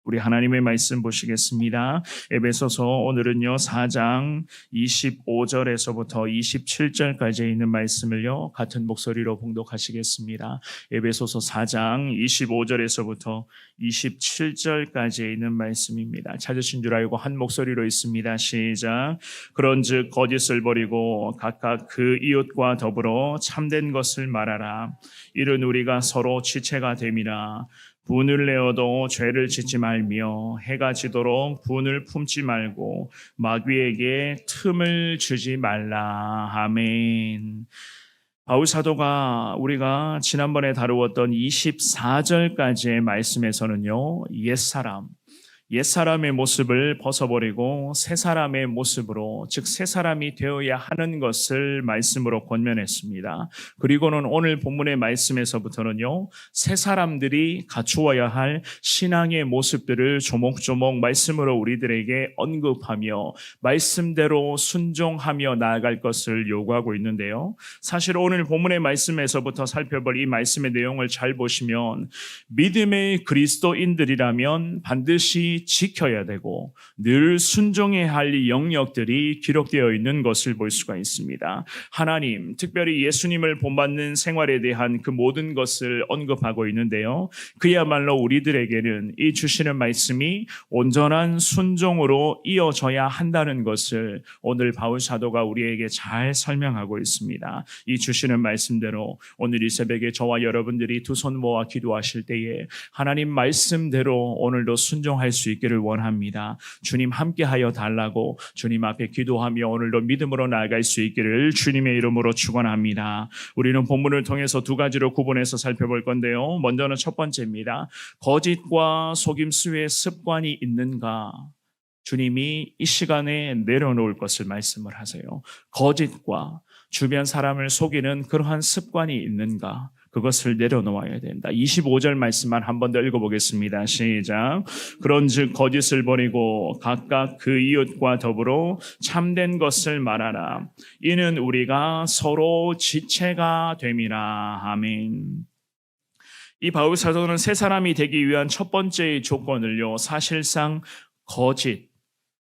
우리 하나님의 말씀 보시겠습니다. 에베소서 오늘은요 4장 25절에서부터 27절까지 있는 말씀을요 같은 목소리로 봉독하시겠습니다. 에베소서 4장 25절에서부터 27절까지 있는 말씀입니다. 찾으신 줄 알고 한 목소리로 있습니다. 시작. 그런즉 거짓을 버리고 각각 그 이웃과 더불어 참된 것을 말하라. 이는 우리가 서로 지체가 됨이라. 분을 내어도 죄를 짓지 말며 해가 지도록 분을 품지 말고 마귀에게 틈을 주지 말라. 아멘. 바울 사도가 우리가 지난번에 다루었던 24절까지의 말씀에서는요, 옛사람의 모습을 벗어버리고 새 사람의 모습으로, 즉 새 사람이 되어야 하는 것을 말씀으로 권면했습니다. 그리고는 오늘 본문의 말씀에서부터는요, 새 사람들이 갖추어야 할 신앙의 모습들을 조목조목 말씀으로 우리들에게 언급하며 말씀대로 순종하며 나아갈 것을 요구하고 있는데요. 사실 오늘 본문의 말씀에서부터 살펴볼 이 말씀의 내용을 잘 보시면 믿음의 그리스도인들이라면 반드시 지켜야 되고 늘 순종해야 할 영역들이 기록되어 있는 것을 볼 수가 있습니다. 하나님, 특별히 예수님을 본받는 생활에 대한 그 모든 것을 언급하고 있는데요. 그야말로 우리들에게는 이 주시는 말씀이 온전한 순종으로 이어져야 한다는 것을 오늘 바울 사도가 우리에게 잘 설명하고 있습니다. 이 주시는 말씀대로 오늘 이 새벽에 저와 여러분들이 두 손 모아 기도하실 때에 하나님 말씀대로 오늘도 순종할 수 있기를 원합니다. 주님 함께하여 달라고 주님 앞에 기도하며 오늘도 믿음으로 나아갈 수 있기를 주님의 이름으로 축원합니다. 우리는 본문을 통해서 두 가지로 구분해서 살펴볼 건데요. 먼저는 첫 번째입니다. 거짓과 속임수의 습관이 있는가? 주님이 이 시간에 내려놓을 것을 말씀을 하세요. 거짓과 주변 사람을 속이는 그러한 습관이 있는가? 그것을 내려놓아야 된다. 25절 말씀만 한 번 더 읽어보겠습니다. 시작. 그런즉 거짓을 버리고 각각 그 이웃과 더불어 참된 것을 말하라. 이는 우리가 서로 지체가 됨이라. 아멘. 이 바울 사도는 새 사람이 되기 위한 첫 번째 조건을요, 사실상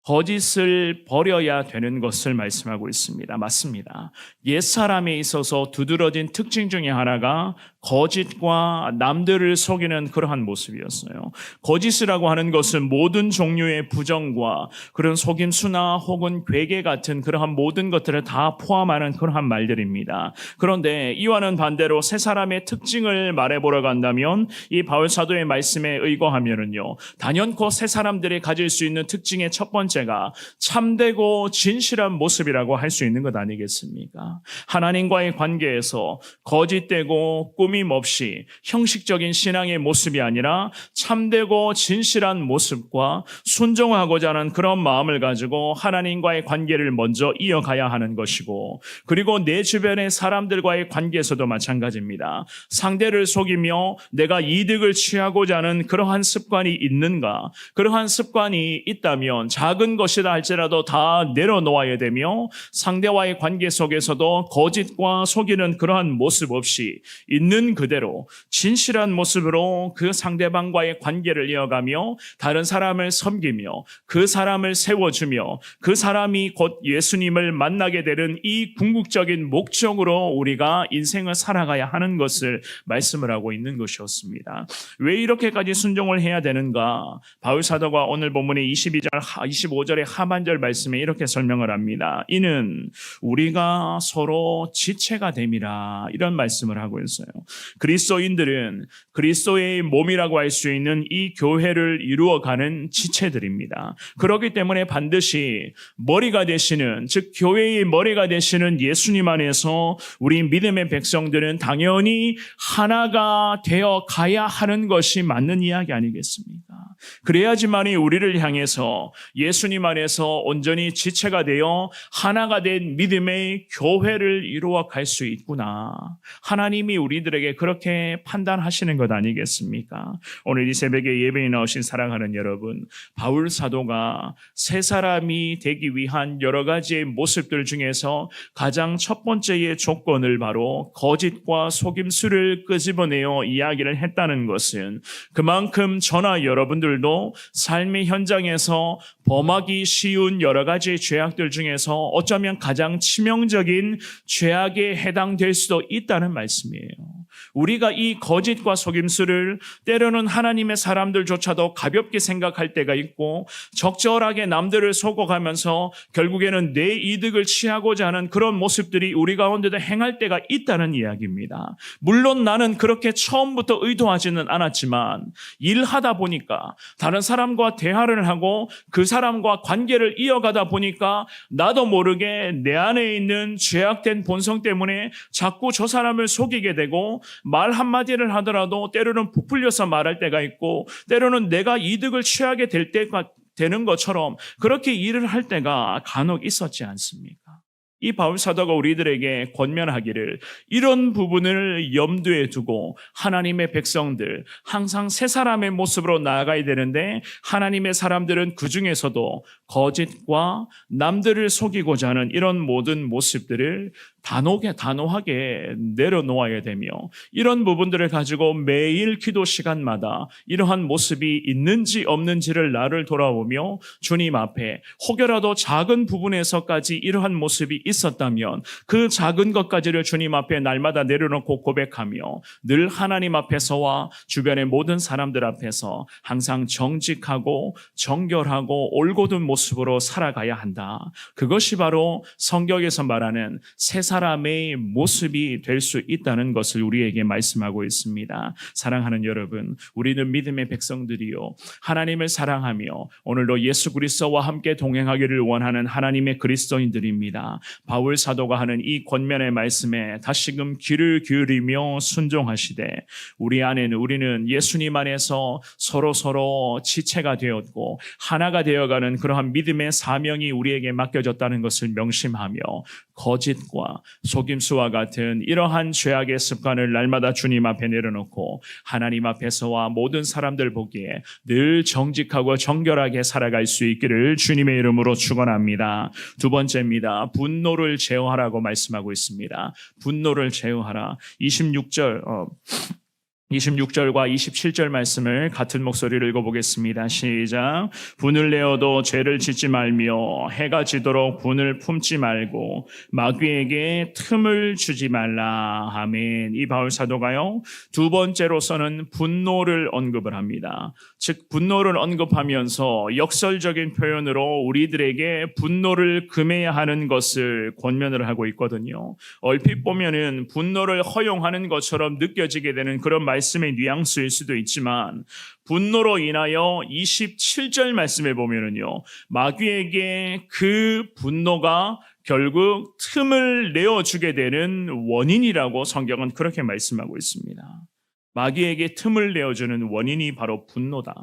거짓을 버려야 되는 것을 말씀하고 있습니다. 맞습니다. 옛사람에 있어서 두드러진 특징 중에 하나가 거짓과 남들을 속이는 그러한 모습이었어요. 거짓이라고 하는 것은 모든 종류의 부정과 그런 속임수나 혹은 괴계 같은 그러한 모든 것들을 다 포함하는 그러한 말들입니다. 그런데 이와는 반대로 새 사람의 특징을 말해보러 간다면 이 바울 사도의 말씀에 의거하면은요, 단연코 새 사람들이 가질 수 있는 특징의 첫 번째가 참되고 진실한 모습이라고 할 수 있는 것 아니겠습니까? 하나님과의 관계에서 거짓되고 꾸밈 없이 형식적인 신앙의 모습이 아니라 참되고 진실한 모습과 순종하고자 하는 그런 마음을 가지고 하나님과의 관계를 먼저 이어가야 하는 것이고, 그리고 내 주변의 사람들과의 관계에서도 마찬가지입니다. 상대를 속이며 내가 이득을 취하고자 하는 그러한 습관이 있는가? 그러한 습관이 있다면 작은 것이다 할지라도 다 내려놓아야 되며, 상대와의 관계 속에서도 거짓과 속이는 그러한 모습 없이 있는 그대로 진실한 모습으로 그 상대방과의 관계를 이어가며 다른 사람을 섬기며 그 사람을 세워주며 그 사람이 곧 예수님을 만나게 되는 이 궁극적인 목적으로 우리가 인생을 살아가야 하는 것을 말씀을 하고 있는 것이었습니다. 왜 이렇게까지 순종을 해야 되는가? 바울 사도가 오늘 본문의 25절의 하반절 말씀에 이렇게 설명을 합니다. 이는 우리가 서로 지체가 됨이라, 이런 말씀을 하고 있어요. 그리스도인들은 그리스도의 몸이라고 할 수 있는 이 교회를 이루어가는 지체들입니다. 그렇기 때문에 반드시 머리가 되시는, 즉 교회의 머리가 되시는 예수님 안에서 우리 믿음의 백성들은 당연히 하나가 되어 가야 하는 것이 맞는 이야기 아니겠습니까? 그래야지만이 우리를 향해서 예수님 안에서 온전히 지체가 되어 하나가 된 믿음의 교회를 이루어 갈 수 있구나. 하나님이 우리들에게 그렇게 판단하시는 것 아니겠습니까? 오늘 이 새벽에 예배에 나오신 사랑하는 여러분, 바울 사도가 새 사람이 되기 위한 여러 가지의 모습들 중에서 가장 첫 번째의 조건을 바로 거짓과 속임수를 끄집어내어 이야기를 했다는 것은 그만큼 저나 여러분들 여러분들도 삶의 현장에서 범하기 쉬운 여러 가지 죄악들 중에서 어쩌면 가장 치명적인 죄악에 해당될 수도 있다는 말씀이에요. 우리가 이 거짓과 속임수를 때로는 하나님의 사람들조차도 가볍게 생각할 때가 있고 적절하게 남들을 속어가면서 결국에는 내 이득을 취하고자 하는 그런 모습들이 우리 가운데도 행할 때가 있다는 이야기입니다. 물론 나는 그렇게 처음부터 의도하지는 않았지만 일하다 보니까 다른 사람과 대화를 하고 그 사람과 관계를 이어가다 보니까 나도 모르게 내 안에 있는 죄악된 본성 때문에 자꾸 저 사람을 속이게 되고 말 한마디를 하더라도 때로는 부풀려서 말할 때가 있고 때로는 내가 이득을 취하게 될 때가 되는 것처럼 그렇게 일을 할 때가 간혹 있었지 않습니까? 이 바울 사도가 우리들에게 권면하기를 이런 부분을 염두에 두고 하나님의 백성들 항상 새 사람의 모습으로 나아가야 되는데 하나님의 사람들은 그 중에서도 거짓과 남들을 속이고자 하는 이런 모든 모습들을 단호하게 내려놓아야 되며 이런 부분들을 가지고 매일 기도 시간마다 이러한 모습이 있는지 없는지를 나를 돌아보며 주님 앞에 혹여라도 작은 부분에서까지 이러한 모습이 있었다면 그 작은 것까지를 주님 앞에 날마다 내려놓고 고백하며 늘 하나님 앞에서와 주변의 모든 사람들 앞에서 항상 정직하고 정결하고 올곧은 모습으로 살아가야 한다. 그것이 바로 성경에서 말하는 새 사람의 모습이 될 수 있다는 것을 우리에게 말씀하고 있습니다. 사랑하는 여러분, 우리는 믿음의 백성들이요 하나님을 사랑하며 오늘도 예수 그리스도와 함께 동행하기를 원하는 하나님의 그리스도인들입니다. 바울 사도가 하는 이 권면의 말씀에 다시금 귀를 기울이며 순종하시되 우리는 예수님 안에서 서로 지체가 되었고 하나가 되어가는 그러한 믿음의 사명이 우리에게 맡겨졌다는 것을 명심하며 거짓과 속임수와 같은 이러한 죄악의 습관을 날마다 주님 앞에 내려놓고 하나님 앞에서와 모든 사람들 보기에 늘 정직하고 정결하게 살아갈 수 있기를 주님의 이름으로 축원합니다. 두 번째입니다. 분노를 제어하라고 말씀하고 있습니다. 분노를 제어하라. 26절과 27절 말씀을 같은 목소리를 읽어보겠습니다. 시작. 분을 내어도 죄를 짓지 말며 해가 지도록 분을 품지 말고 마귀에게 틈을 주지 말라. 아멘. 이 바울 사도가요 두 번째로서는 분노를 언급을 합니다. 즉 분노를 언급하면서 역설적인 표현으로 우리들에게 분노를 금해야 하는 것을 권면을 하고 있거든요. 얼핏 보면은 분노를 허용하는 것처럼 느껴지게 되는 그런 말씀의 뉘앙스일 수도 있지만 분노로 인하여 27절 말씀에 보면은요 마귀에게 그 분노가 결국 틈을 내어주게 되는 원인이라고 성경은 그렇게 말씀하고 있습니다. 마귀에게 틈을 내어주는 원인이 바로 분노다.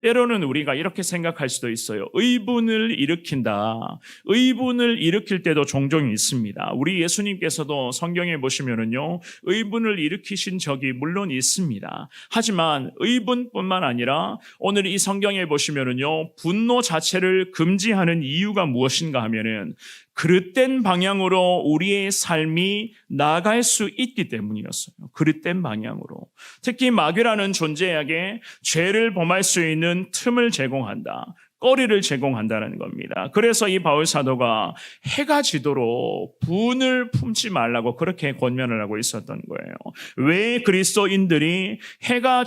때로는 우리가 이렇게 생각할 수도 있어요. 의분을 일으킨다. 의분을 일으킬 때도 종종 있습니다. 우리 예수님께서도 성경에 보시면은요, 의분을 일으키신 적이 물론 있습니다. 하지만 의분뿐만 아니라 오늘 이 성경에 보시면은요, 분노 자체를 금지하는 이유가 무엇인가 하면은 그릇된 방향으로 우리의 삶이 나아갈 수 있기 때문이었어요. 그릇된 방향으로. 특히 마귀라는 존재에게 죄를 범할 수 있는 틈을 제공한다. 거리를 제공한다는 겁니다. 그래서 이 바울 사도가 해가 지도록 분을 품지 말라고 그렇게 권면을 하고 있었던 거예요. 왜 그리스도인들이 해가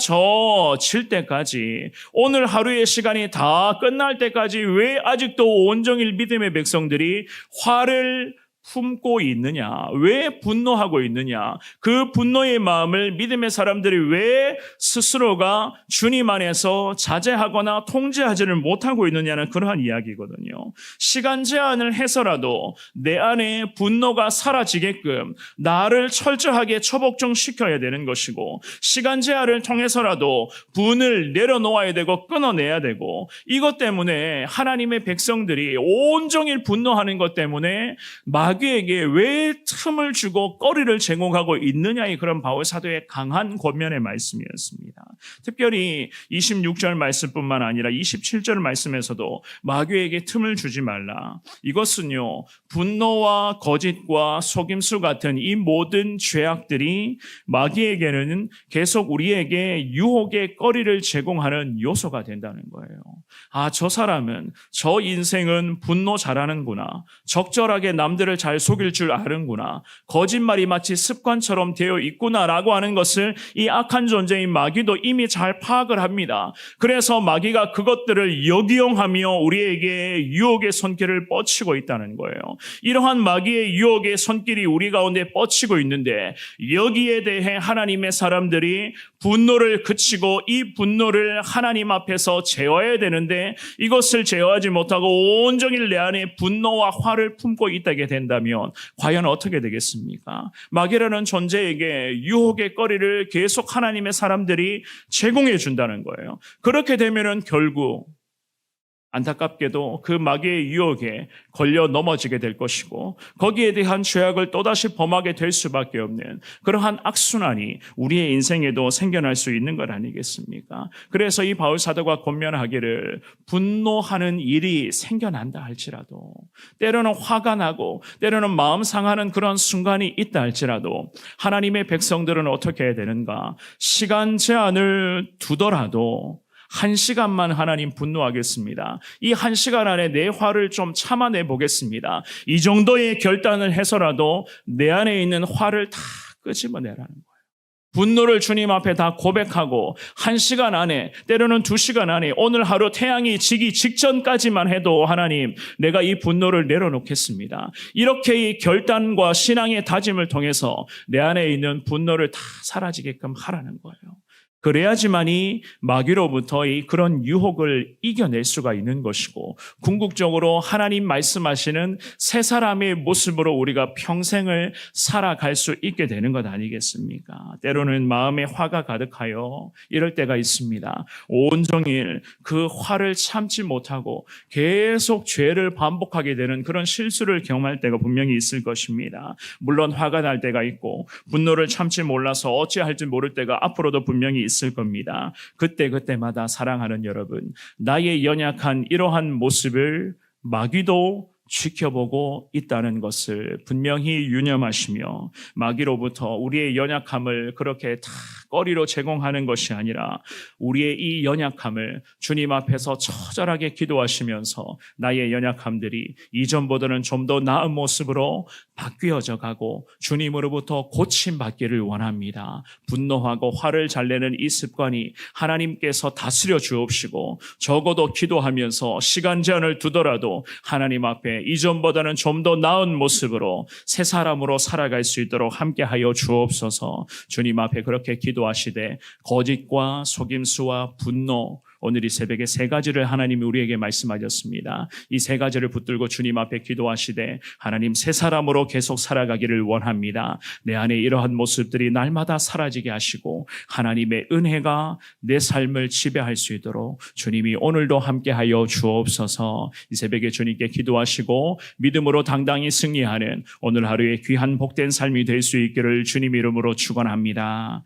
질 때까지 오늘 하루의 시간이 다 끝날 때까지 왜 아직도 온종일 믿음의 백성들이 화를 품고 있느냐? 왜 분노하고 있느냐? 그 분노의 마음을 믿음의 사람들이 왜 스스로가 주님 안에서 자제하거나 통제하지를 못하고 있느냐는 그러한 이야기거든요. 시간 제한을 해서라도 내 안에 분노가 사라지게끔 나를 철저하게 처복종시켜야 되는 것이고 시간 제한을 통해서라도 분을 내려놓아야 되고 끊어내야 되고 이것 때문에 하나님의 백성들이 온종일 분노하는 것 때문에 마귀에게 왜 틈을 주고 거리를 제공하고 있느냐의 그런 바울 사도의 강한 권면의 말씀이었습니다. 특별히 26절 말씀뿐만 아니라 27절 말씀에서도 마귀에게 틈을 주지 말라. 이것은요, 분노와 거짓과 속임수 같은 이 모든 죄악들이 마귀에게는 계속 우리에게 유혹의 거리를 제공하는 요소가 된다는 거예요. 아, 저 사람은, 저 인생은 분노 잘하는구나. 적절하게 남들을 잘 속일 줄 아는구나. 거짓말이 마치 습관처럼 되어 있구나라고 하는 것을 이 악한 존재인 마귀도 이미 잘 파악을 합니다. 그래서 마귀가 그것들을 역이용하며 우리에게 유혹의 손길을 뻗치고 있다는 거예요. 이러한 마귀의 유혹의 손길이 우리 가운데 뻗치고 있는데 여기에 대해 하나님의 사람들이 분노를 그치고 이 분노를 하나님 앞에서 제어해야 되는데 이것을 제어하지 못하고 온종일 내 안에 분노와 화를 품고 있다게 된다면 과연 어떻게 되겠습니까? 마귀라는 존재에게 유혹의 거리를 계속 하나님의 사람들이 제공해 준다는 거예요. 그렇게 되면은 결국 안타깝게도 그 마귀의 유혹에 걸려 넘어지게 될 것이고 거기에 대한 죄악을 또다시 범하게 될 수밖에 없는 그러한 악순환이 우리의 인생에도 생겨날 수 있는 것 아니겠습니까? 그래서 이 바울 사도가 권면하기를 분노하는 일이 생겨난다 할지라도 때로는 화가 나고 때로는 마음 상하는 그런 순간이 있다 할지라도 하나님의 백성들은 어떻게 해야 되는가? 시간 제한을 두더라도 1시간만 하나님 분노하겠습니다. 이 1시간 안에 내 화를 좀 참아내 보겠습니다. 이 정도의 결단을 해서라도 내 안에 있는 화를 다 끄집어내라는 거예요. 분노를 주님 앞에 다 고백하고 1시간 안에 때로는 2시간 안에 오늘 하루 태양이 지기 직전까지만 해도 하나님 내가 이 분노를 내려놓겠습니다. 이렇게 이 결단과 신앙의 다짐을 통해서 내 안에 있는 분노를 다 사라지게끔 하라는 거예요. 그래야지만이 마귀로부터의 그런 유혹을 이겨낼 수가 있는 것이고 궁극적으로 하나님 말씀하시는 새 사람의 모습으로 우리가 평생을 살아갈 수 있게 되는 것 아니겠습니까? 때로는 마음에 화가 가득하여 이럴 때가 있습니다. 온종일 그 화를 참지 못하고 계속 죄를 반복하게 되는 그런 실수를 경험할 때가 분명히 있을 것입니다. 물론 화가 날 때가 있고 분노를 참지 몰라서 어찌할지 모를 때가 앞으로도 분명히 있을 겁니다. 그때마다 사랑하는 여러분, 나의 연약한 이러한 모습을 마귀도 지켜보고 있다는 것을 분명히 유념하시며 마귀로부터 우리의 연약함을 그렇게 다 거리로 제공하는 것이 아니라 우리의 이 연약함을 주님 앞에서 처절하게 기도하시면서 나의 연약함들이 이전보다는 좀 더 나은 모습으로 바뀌어져 가고 주님으로부터 고침받기를 원합니다. 분노하고 화를 잘 내는 이 습관이 하나님께서 다스려 주옵시고 적어도 기도하면서 시간 제한을 두더라도 하나님 앞에 이전보다는 좀 더 나은 모습으로 새 사람으로 살아갈 수 있도록 함께하여 주옵소서. 주님 앞에 그렇게 기도하시되 거짓과 속임수와 분노 오늘 이 새벽에 3가지를 하나님이 우리에게 말씀하셨습니다. 이 3가지를 붙들고 주님 앞에 기도하시되 하나님 새 사람으로 계속 살아가기를 원합니다. 내 안에 이러한 모습들이 날마다 사라지게 하시고 하나님의 은혜가 내 삶을 지배할 수 있도록 주님이 오늘도 함께하여 주옵소서. 이 새벽에 주님께 기도하시고 믿음으로 당당히 승리하는 오늘 하루의 귀한 복된 삶이 될 수 있기를 주님 이름으로 축원합니다.